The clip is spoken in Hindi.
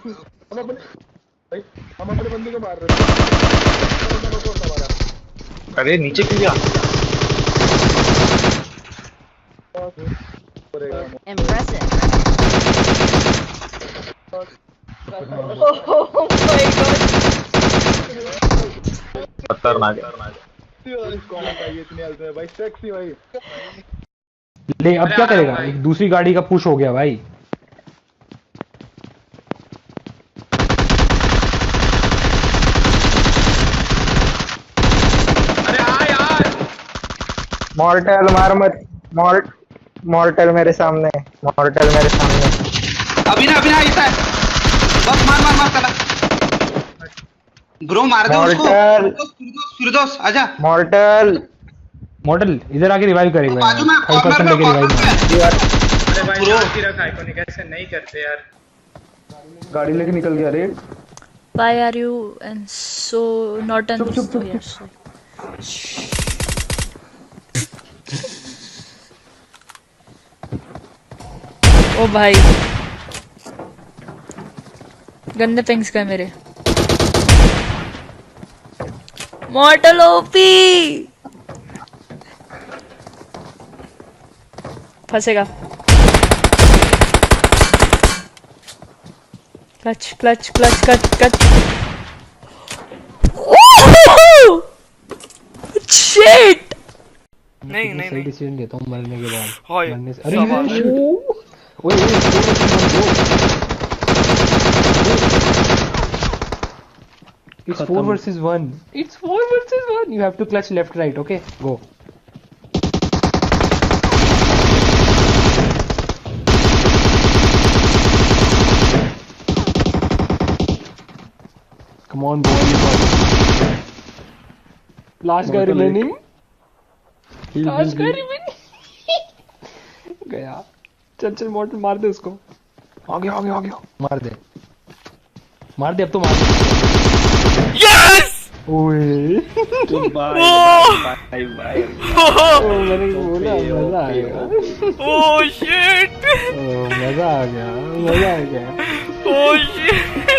हम अपने भाई हम अपने बंदे को मार रहे थे। अरे नीचे क्यों गया? Impressive. खतरनाक है। भाई सेक्सी भाई। ले अब क्या करेगा? एक दूसरी गाड़ी का पुश हो गया भाई। अरे हाँ यार, मॉर्टल मार मत। मॉर्टल मेरे सामने। मॉर्टल मेरे सामने। अभी ना ऐसा है। बस मार चला। ब्रो मार दे उसको। मॉर्टल फिरदौस आजा। मॉर्टल मॉडल इधर आके रिवाइव करेगा। बाजू में 5% कॉर्नर लेके रिवाइव में। अरे भाई शांति रख, आइकॉनिक ऐसे नहीं करते यार। गाड़ी लेके निकल गया रे। Why are you and so not an yes. ओ भाई गंदे पिंग्स का मेरे। मॉर्टल ओपी फंसेगा। Clutch shit. नहीं सही डिसीजन लेता हूँ मरने के बाद। हाय मरने से अरे ओए It's 4 versus 1. It's 4 versus 1. You have to clutch left right, okay? Go. Come on, boy. Last guy remaining. Last guy remaining. गया। चल मॉर्टल मार दे उसको। आ गया। मार दे अब तो मार दे। यस ओए बाय। मैंने बोला मजा आएगा। ओह शिट मजा आ गया ओह शिट